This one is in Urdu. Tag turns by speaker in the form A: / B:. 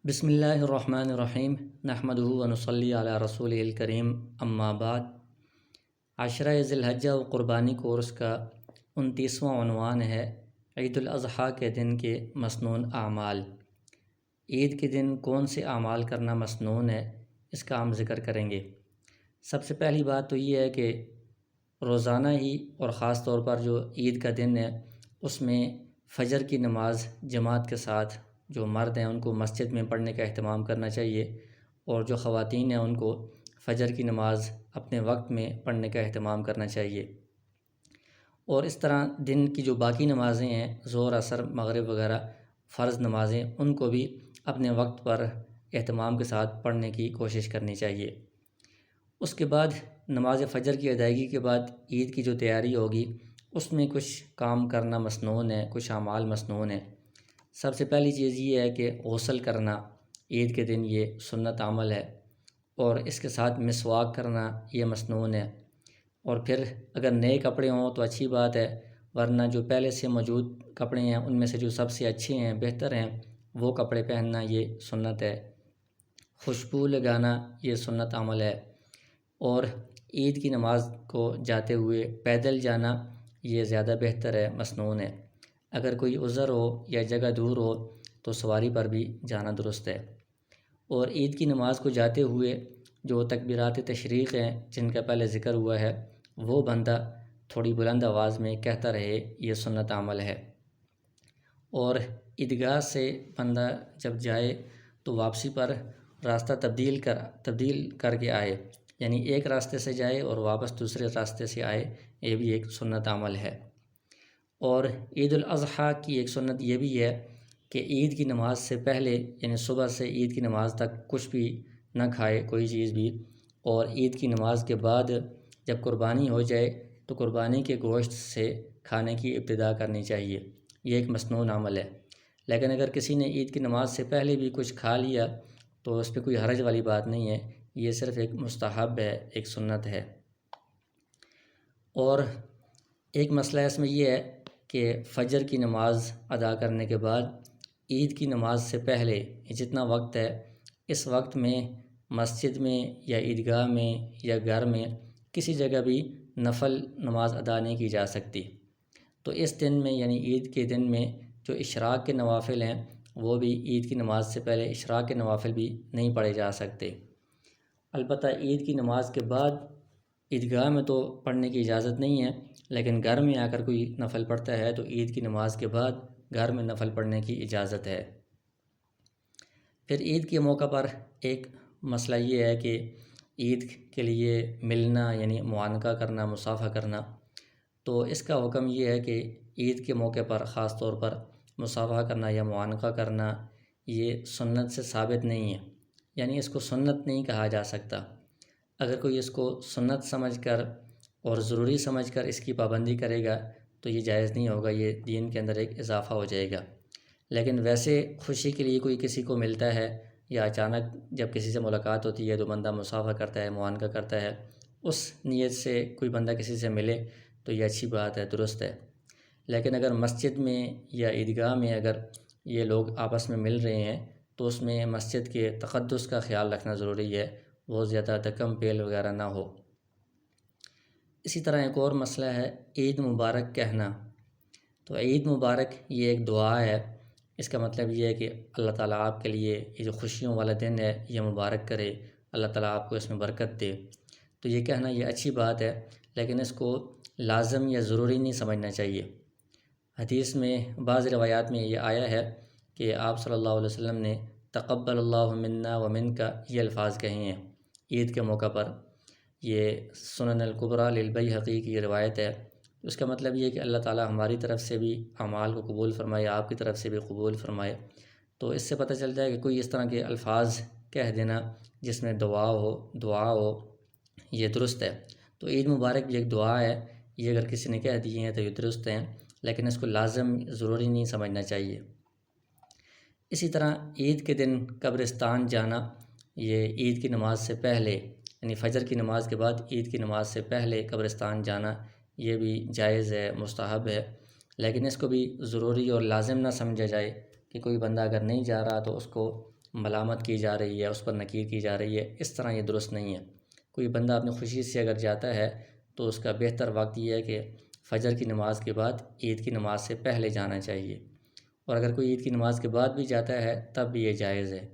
A: بسم اللہ الرحمن الرحیم نحمدہ ونصلی علی رسول الکریم اما بعد۔ عشرہ ذی الحجہ و قربانی کورس کا 29واں عنوان ہے عید الاضحیٰ کے دن کے مسنون اعمال۔ عید کے دن کون سے اعمال کرنا مسنون ہے، اس کا ہم ذکر کریں گے۔ سب سے پہلی بات تو یہ ہے کہ روزانہ ہی اور خاص طور پر جو عید کا دن ہے اس میں فجر کی نماز جماعت کے ساتھ جو مرد ہیں ان کو مسجد میں پڑھنے کا اہتمام کرنا چاہیے، اور جو خواتین ہیں ان کو فجر کی نماز اپنے وقت میں پڑھنے کا اہتمام کرنا چاہیے۔ اور اس طرح دن کی جو باقی نمازیں ہیں ظہر، عصر، مغرب وغیرہ فرض نمازیں، ان کو بھی اپنے وقت پر اہتمام کے ساتھ پڑھنے کی کوشش کرنی چاہیے۔ اس کے بعد نماز فجر کی ادائیگی کے بعد عید کی جو تیاری ہوگی اس میں کچھ کام کرنا مسنون ہے، کچھ اعمال مسنون ہیں۔ سب سے پہلی چیز یہ ہے کہ غسل کرنا عید کے دن یہ سنت عمل ہے، اور اس کے ساتھ مسواک کرنا یہ مسنون ہے۔ اور پھر اگر نئے کپڑے ہوں تو اچھی بات ہے، ورنہ جو پہلے سے موجود کپڑے ہیں ان میں سے جو سب سے اچھے ہیں، بہتر ہیں، وہ کپڑے پہننا یہ سنت ہے۔ خوشبو لگانا یہ سنت عمل ہے، اور عید کی نماز کو جاتے ہوئے پیدل جانا یہ زیادہ بہتر ہے، مسنون ہے۔ اگر کوئی عذر ہو یا جگہ دور ہو تو سواری پر بھی جانا درست ہے۔ اور عید کی نماز کو جاتے ہوئے جو تکبیرات تشریق ہیں جن کا پہلے ذکر ہوا ہے وہ بندہ تھوڑی بلند آواز میں کہتا رہے، یہ سنت عمل ہے۔ اور عیدگاہ سے بندہ جب جائے تو واپسی پر راستہ تبدیل کر کے آئے، یعنی ایک راستے سے جائے اور واپس دوسرے راستے سے آئے، یہ بھی ایک سنت عمل ہے۔ اور عید الاضحیٰ کی ایک سنت یہ بھی ہے کہ عید کی نماز سے پہلے، یعنی صبح سے عید کی نماز تک کچھ بھی نہ کھائے، کوئی چیز بھی، اور عید کی نماز کے بعد جب قربانی ہو جائے تو قربانی کے گوشت سے کھانے کی ابتدا کرنی چاہیے، یہ ایک مسنون عمل ہے۔ لیکن اگر کسی نے عید کی نماز سے پہلے بھی کچھ کھا لیا تو اس پہ کوئی حرج والی بات نہیں ہے، یہ صرف ایک مستحب ہے، ایک سنت ہے۔ اور ایک مسئلہ اس میں یہ ہے کہ فجر کی نماز ادا کرنے کے بعد عید کی نماز سے پہلے جتنا وقت ہے اس وقت میں مسجد میں یا عیدگاہ میں یا گھر میں کسی جگہ بھی نفل نماز ادا نہیں کی جا سکتی۔ تو اس دن میں، یعنی عید کے دن میں، جو اشراق کے نوافل ہیں وہ بھی عید کی نماز سے پہلے اشراق کے نوافل بھی نہیں پڑھے جا سکتے۔ البتہ عید کی نماز کے بعد عیدگاہ میں تو پڑھنے کی اجازت نہیں ہے، لیکن گھر میں آ کر کوئی نفل پڑھتا ہے تو عید کی نماز کے بعد گھر میں نفل پڑھنے کی اجازت ہے۔ پھر عید کے موقع پر ایک مسئلہ یہ ہے کہ عید کے لیے ملنا، یعنی معانقہ کرنا، مصافحہ کرنا، تو اس کا حکم یہ ہے کہ عید کے موقع پر خاص طور پر مصافحہ کرنا یا معانقہ کرنا یہ سنت سے ثابت نہیں ہے، یعنی اس کو سنت نہیں کہا جا سکتا۔ اگر کوئی اس کو سنت سمجھ کر اور ضروری سمجھ کر اس کی پابندی کرے گا تو یہ جائز نہیں ہوگا، یہ دین کے اندر ایک اضافہ ہو جائے گا۔ لیکن ویسے خوشی کے لیے کوئی کسی کو ملتا ہے یا اچانک جب کسی سے ملاقات ہوتی ہے تو بندہ مصافحہ کرتا ہے، معانقہ کرتا ہے، اس نیت سے کوئی بندہ کسی سے ملے تو یہ اچھی بات ہے، درست ہے۔ لیکن اگر مسجد میں یا عیدگاہ میں اگر یہ لوگ آپس میں مل رہے ہیں تو اس میں مسجد کے تقدس کا خیال رکھنا ضروری ہے، بہت زیادہ دکم پیل وغیرہ نہ ہو۔ اسی طرح ایک اور مسئلہ ہے عید مبارک کہنا۔ تو عید مبارک یہ ایک دعا ہے، اس کا مطلب یہ ہے کہ اللہ تعالیٰ آپ کے لیے یہ جو خوشیوں والا دن ہے یہ مبارک کرے، اللہ تعالیٰ آپ کو اس میں برکت دے۔ تو یہ کہنا یہ اچھی بات ہے، لیکن اس کو لازم یا ضروری نہیں سمجھنا چاہیے۔ حدیث میں بعض روایات میں یہ آیا ہے کہ آپ صلی اللہ علیہ وسلم نے تقبل اللہ منا و منک یہ الفاظ کہے ہیں عید کے موقع پر۔ یہ سنن الکبریٰ للبیہقی کی روایت ہے۔ اس کا مطلب یہ ہے کہ اللہ تعالیٰ ہماری طرف سے بھی اعمال کو قبول فرمائے، آپ کی طرف سے بھی قبول فرمائے۔ تو اس سے پتہ چلتا ہے کہ کوئی اس طرح کے الفاظ کہہ دینا جس میں دعا ہو یہ درست ہے۔ تو عید مبارک بھی ایک دعا ہے، یہ اگر کسی نے کہہ دی ہیں تو یہ درست ہیں، لیکن اس کو لازم ضروری نہیں سمجھنا چاہیے۔ اسی طرح عید کے دن قبرستان جانا یہ عید کی نماز سے پہلے، یعنی فجر کی نماز کے بعد عید کی نماز سے پہلے قبرستان جانا یہ بھی جائز ہے، مستحب ہے، لیکن اس کو بھی ضروری اور لازم نہ سمجھا جائے کہ کوئی بندہ اگر نہیں جا رہا تو اس کو ملامت کی جا رہی ہے، اس پر نکیر کی جا رہی ہے، اس طرح یہ درست نہیں ہے۔ کوئی بندہ اپنی خوشی سے اگر جاتا ہے تو اس کا بہتر وقت یہ ہے کہ فجر کی نماز کے بعد عید کی نماز سے پہلے جانا چاہیے، اور اگر کوئی عید کی نماز کے بعد بھی جاتا ہے تب بھی یہ جائز ہے۔